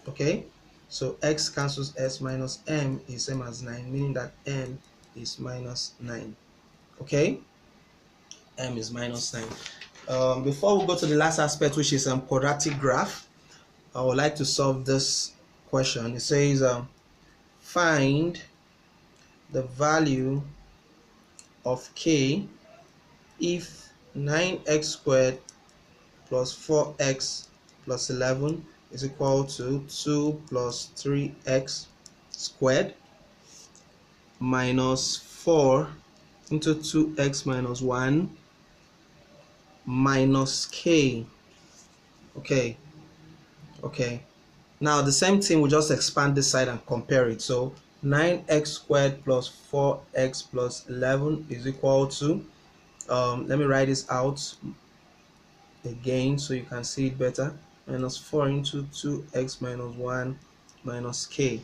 Okay, so x cancels s, minus m is same as 9, meaning that m is minus 9. Okay, m is minus 9. Before we go to the last aspect, which is quadratic graph, I would like to solve this question. It says find the value of k if 9x squared plus 4x plus 11 is equal to 2 plus 3x squared, minus 4 into 2x minus 1 minus k. Okay, now the same thing, we just expand this side and compare it. So 9x squared plus 4x plus 11 is equal to, let me write this out again so you can see it better. Minus 4 into 2x minus 1 minus k.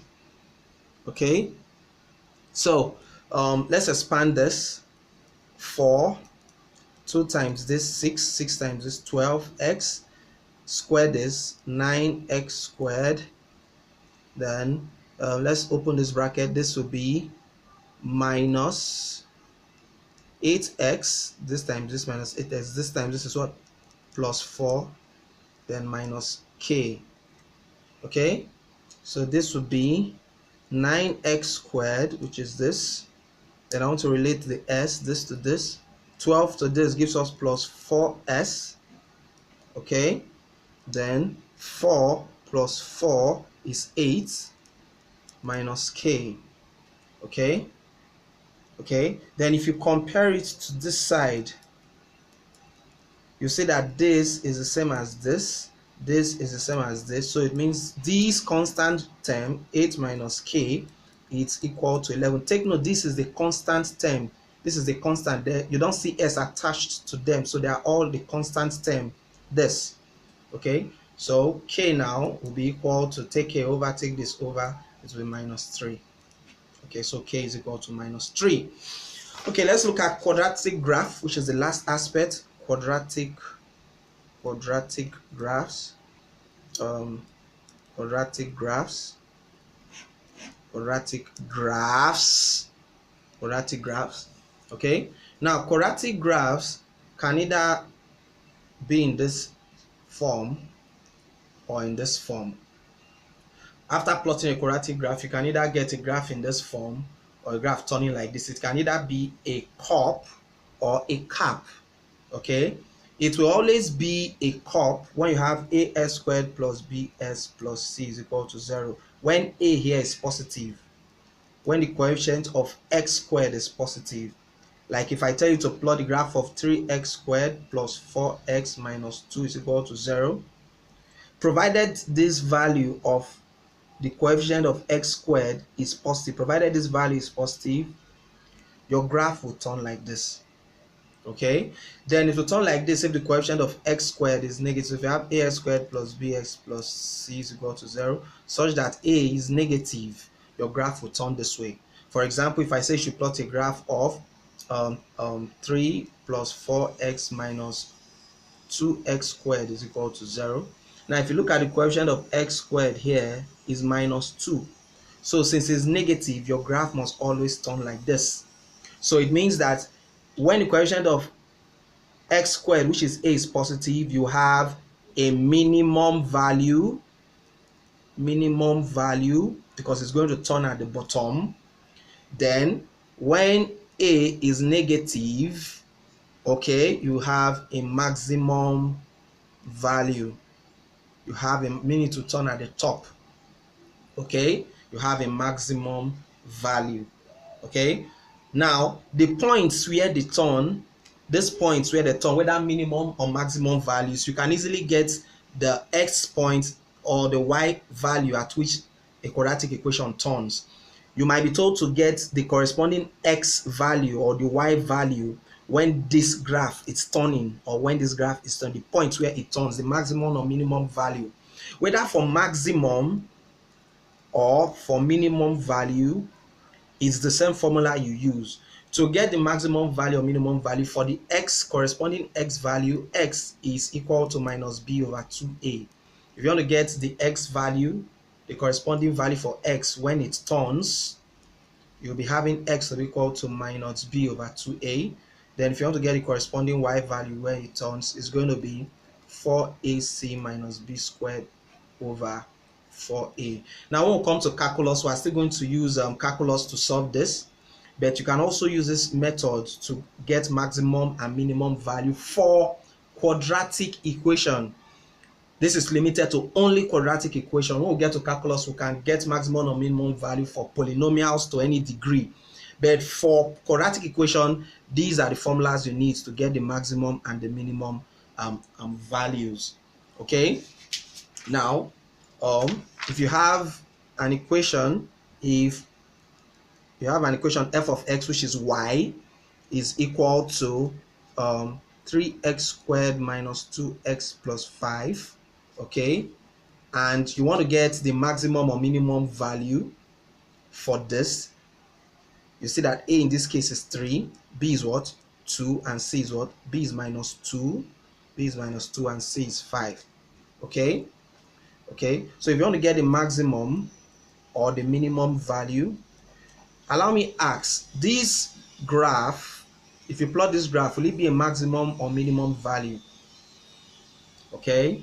Okay, so let's expand this. 4, 2 times this 6 times this 12x, square this 9x squared, then let's open this bracket. This will be minus 8x, this time this minus 8x, this time this is what, plus 4, then minus k. Okay, so this would be 9x squared, which is this, then I want to relate the s, this to this, 12 to this gives us plus 4s. Okay, then 4 plus 4 is 8 minus k. Okay, then if you compare it to this side, you see that this is the same as this is the same as this, so it means this constant term 8 minus k is equal to 11. Take note, this is the constant term, this is the constant there, you don't see s attached to them, so they are all the constant term, this. Okay, so k now will be equal to, take k over, take this over, it will be minus 3. Okay, so k is equal to minus 3. Okay, let's look at quadratic graph, which is the last aspect. Quadratic graphs. Quadratic graphs. Okay, now quadratic graphs can either be in this form or in this form. After plotting a quadratic graph, you can either get a graph in this form or a graph turning like this. It can either be a cup or a cap. Okay, it will always be a cup when you have as squared plus bs plus c is equal to 0, when a here is positive, when the coefficient of x squared is positive. Like if I tell you to plot the graph of 3x squared plus 4x minus 2 is equal to 0, provided this value of the coefficient of x squared is positive, provided this value is positive, your graph will turn like this. Okay, then it will turn like this if the coefficient of x squared is negative. If you have as squared plus bx plus c is equal to 0, such that a is negative, your graph will turn this way. For example, if I say you should plot a graph of 3 plus 4x minus 2x squared is equal to 0. Now if you look at the coefficient of x squared here is minus 2, so since it's negative, your graph must always turn like this. So it means that when the coefficient of x squared, which is a, is positive, you have a minimum value because it's going to turn at the bottom. Then when a is negative, okay, you have a maximum value, you have a meaning to turn at the top. Okay, you have a maximum value. Okay, now the points where they turn, these points where they turn, whether minimum or maximum values, you can easily get the x point or the y value at which a quadratic equation turns. You might be told to get the corresponding x value or the y value when this graph is turning, or when this graph is turning, the point where it turns, the maximum or minimum value. Whether for maximum or for minimum value, it's the same formula you use. To get the maximum value or minimum value for the x, corresponding x value, x is equal to minus b over 2a. If you want to get the x value, the corresponding value for x when it turns, you'll be having x to be equal to minus b over 2a. Then if you want to get the corresponding y value when it turns, it's going to be 4ac minus b squared over 4a. Now when we come to calculus, we're still going to use calculus to solve this, but you can also use this method to get maximum and minimum value for quadratic equation. This is limited to only quadratic equation. When we get to calculus, we can get maximum or minimum value for polynomials to any degree. But for quadratic equation, these are the formulas you need to get the maximum and the minimum values. Okay. Now, if you have an equation, if you have an equation f of x, which is y, is equal to 3x squared minus 2x plus 5, okay, and you want to get the maximum or minimum value for this, you see that a in this case is 3, b is what? 2, and c is what? B is minus 2, b is minus 2, and c is 5. Okay. Okay, so if you want to get the maximum or the minimum value, allow me ask, this graph, if you plot this graph, will it be a maximum or minimum value? Okay,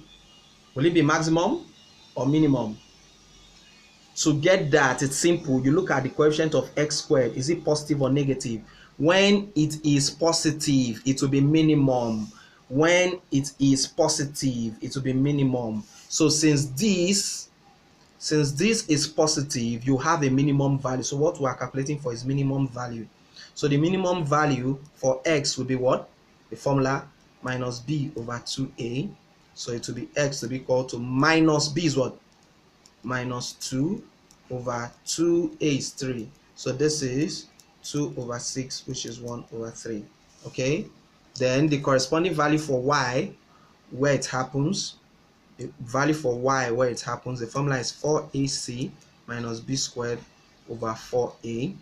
will it be maximum or minimum? To get that, it's simple. You look at the coefficient of x squared. Is it positive or negative? When it is positive, it will be minimum. When it is positive, it will be minimum. So since this is positive, you have a minimum value. So what we are calculating for is minimum value. So the minimum value for x will be what? The formula minus b over 2a. So it will be x to be equal to minus b is what? Minus 2 over 2a is 3. So this is 2 over 6, which is 1 over 3. Okay. Then the corresponding value for y, where it happens, the value for y where it happens, the formula is 4ac minus b squared over 4a.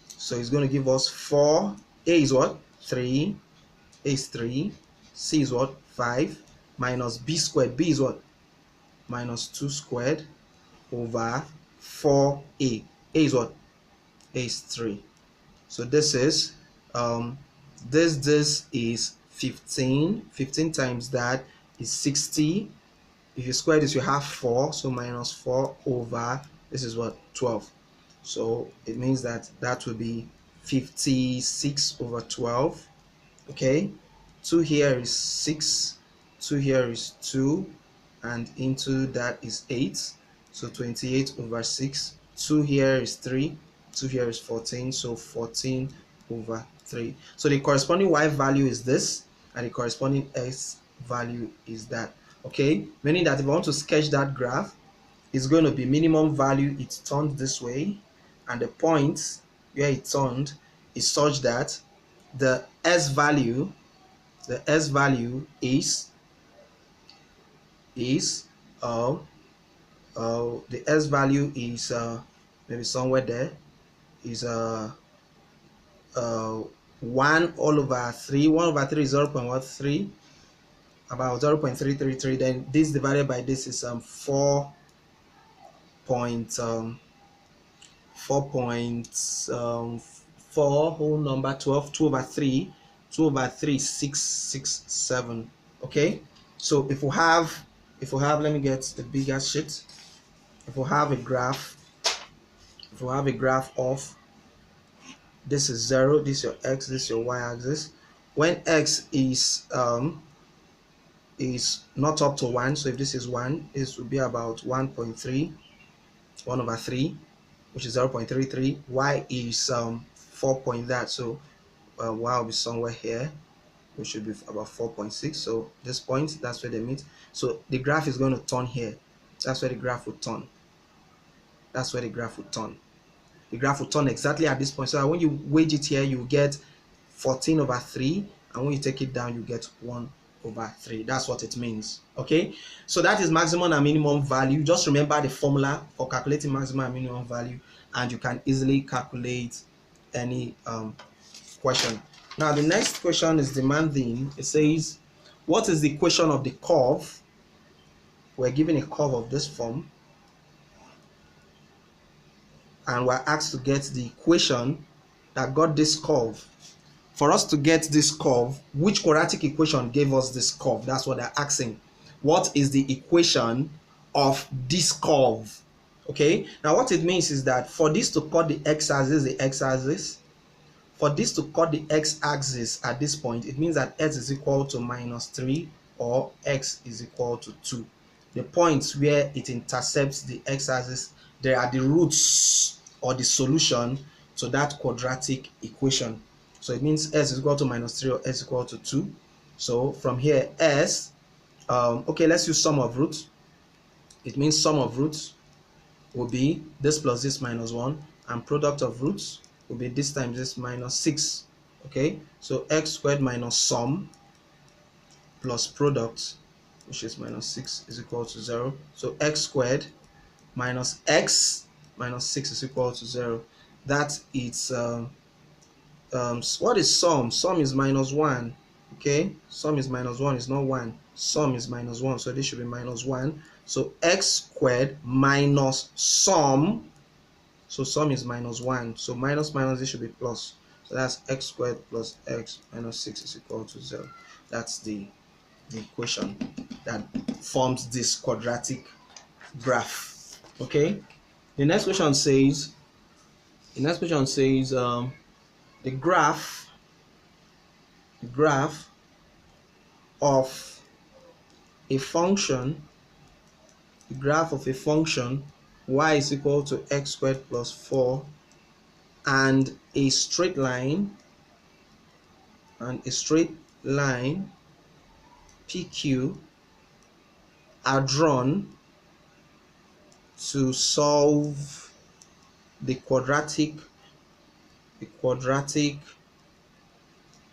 So it's going to give us 4. A is what? 3. A is 3. C is what? 5. Minus b squared. B is what? Minus 2 squared over 4a. A is what? A is 3. So this is this is 15. 15 times that is 60. If you square this, you have 4, so minus 4 over, this is what? 12. So it means that that will be 56 over 12. Okay, 2 here is 6, 2 here is 2, and into that is 8. So 28 over 6. 2 here is 3, 2 here is 14, so 14 over 3. So the corresponding y value is this, and the corresponding x value is that. Okay, meaning that if I want to sketch that graph, it's going to be minimum value, it's turned this way, and the point where it turned is such that the s value is the s value is maybe somewhere there is 1 all over 3. 1 over 3 is 0.13, about 0.333. Then this divided by this is 4 4 whole number 12. 2 over 3, 2 over 3 667. Okay, so if we have let me get the bigger sheet. If we have a graph of, this is 0, this is your x, this is your y-axis. When x is not up to 1, so if this is 1, this will be about 1.3, 1 over 3, which is 0.33. Y is 4 point that, so y will be somewhere here, which should be about 4.6. so this point, that's where they meet. So the graph is going to turn here. That's where the graph would turn. That's where the graph would turn. The graph will turn exactly at this point. So when you wage it here, you get 14 over 3, and when you take it down, you get 1 over 3. That's what it means. Okay, so that is maximum and minimum value. Just remember the formula for calculating maximum and minimum value, and you can easily calculate any question. Now the next question is demanding. It says, what is the equation of the curve? We're given a curve of this form, and we're asked to get the equation that got this curve. For us to get this curve, which quadratic equation gave us this curve? That's what they're asking. What is the equation of this curve? Okay, now what it means is that for this to cut the x-axis, for this to cut the x-axis at this point, it means that x is equal to minus 3 or x is equal to 2. The points where it intercepts the x-axis, there are the roots or the solution to that quadratic equation. So it means s is equal to minus 3 or s equal to 2. So from here, s, okay, let's use sum of roots. It means sum of roots will be this plus this minus 1, and product of roots will be this times this minus 6. Okay, so x squared minus sum plus product, which is minus 6, is equal to 0. So x squared minus x minus 6 is equal to 0. That is what is sum? Sum is minus 1. Okay, sum is minus 1, is not 1. Sum is minus 1, so this should be minus 1. So x squared minus sum, so sum is minus 1. So minus minus, this should be plus. So that's x squared plus x minus 6 is equal to 0. That's the equation that forms this quadratic graph. Okay, the next question says the graph of a function, y is equal to x squared plus 4, and a straight line PQ are drawn to solve the quadratic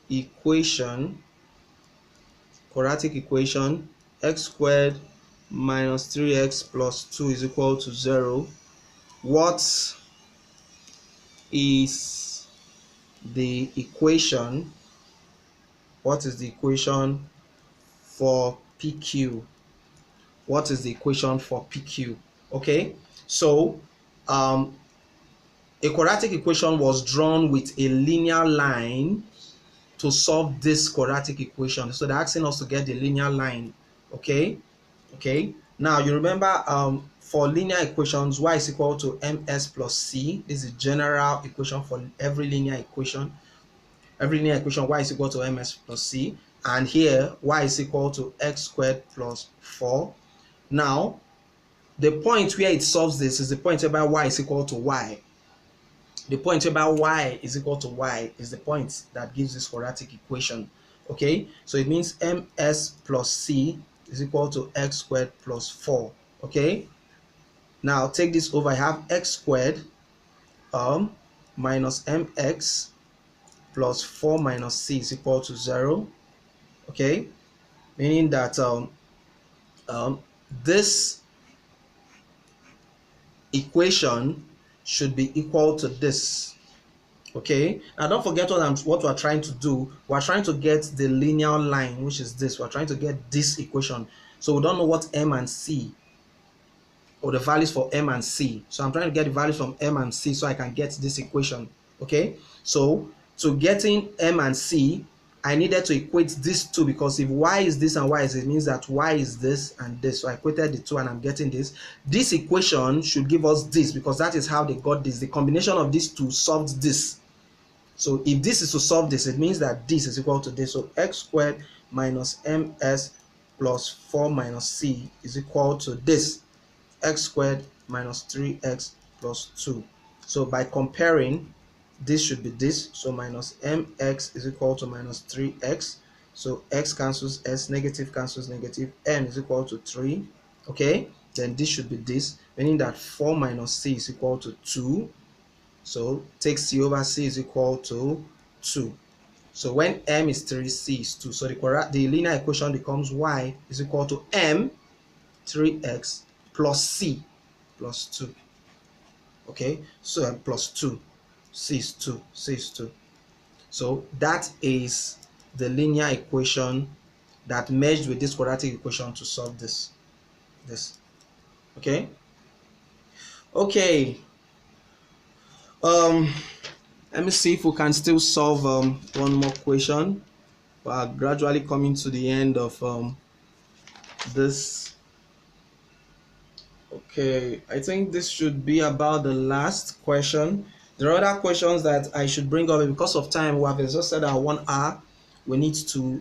equation x squared minus 3x plus 2 is equal to 0. What is the equation for PQ? What is the equation for PQ? Okay, so a quadratic equation was drawn with a linear line to solve this quadratic equation. So they're asking us to get the linear line. Okay, now you remember for linear equations, y is equal to ms plus c. This is the general equation for every linear equation. Y is equal to ms plus c, and here y is equal to x squared plus 4. Now the point where it solves this is the point about y is equal to y. The point about y is equal to y is the point that gives this quadratic equation. Okay, so it means ms plus c is equal to x squared plus 4. Okay, now take this over. I have x squared minus mx plus 4 minus c is equal to 0. Okay, meaning that this equation should be equal to this. Okay, now don't forget what we're trying to do. We're trying to get the linear line, which is this. We're trying to get this equation. So we don't know what m and c, or the values for m and c. So I'm trying to get the values from m and c so I can get this equation. Okay, so to getting m and c, I needed to equate these two, because if y is this and y is this, it means that y is this and this. So I equated the two and I'm getting this. This equation should give us this, because that is how they got this. The combination of these two solved this. So if this is to solve this, it means that this is equal to this. So x squared minus ms plus 4 minus c is equal to this, x squared minus 3x plus 2. So by comparing, this should be this. So minus mx is equal to minus 3x. So x cancels s, negative cancels negative, m is equal to 3. Okay, then this should be this, meaning that 4 minus c is equal to 2. So take c over c is equal to 2. So when m is 3, c is 2. So the linear equation becomes y is equal to m 3x plus c plus 2. Okay, so plus 2, c is 2, c is 2. So that is the linear equation that merged with this quadratic equation to solve this. Okay, let me see if we can still solve one more question. We are gradually coming to the end of this. Okay, I think this should be about the last question. There are other questions that I should bring up, because of time. We have exhausted our 1 hour. We need to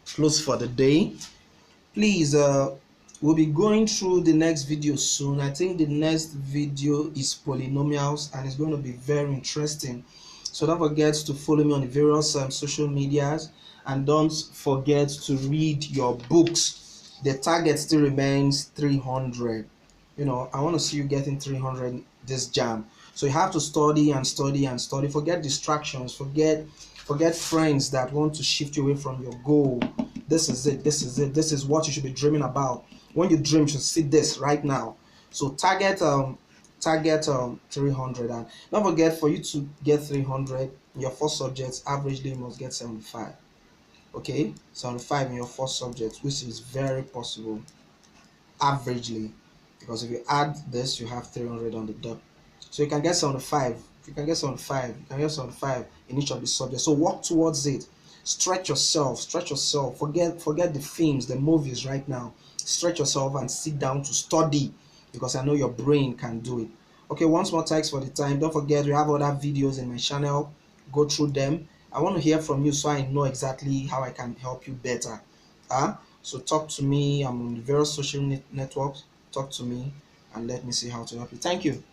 close for the day. Please We'll be going through the next video soon. I think the next video is polynomials and it's going to be very interesting. So don't forget to follow me on the various social medias, and don't forget to read your books. The target still remains 300. I want to see you getting 300 this jam. So you have to study and study and study. Forget distractions. Forget friends that want to shift you away from your goal. This is it. This is it. This is what you should be dreaming about. When you dream, you should see this right now. So target 300, and don't forget, for you to get 300 in your first subjects, averagely you must get 75. Okay, 75 in your first subject, which is very possible averagely, because if you add this you have 300 on the dot. So you can get 75. If you can get 75, you can get 75 in each of the subjects. So work towards it. Stretch yourself. Forget the films, the movies right now. Stretch yourself and sit down to study, because I know your brain can do it. Okay, once more, thanks for the time. Don't forget, we have other videos in my channel. Go through them. I want to hear from you so I know exactly how I can help you better. So talk to me. I'm on the various social networks. Talk to me and let me see how to help you. Thank you.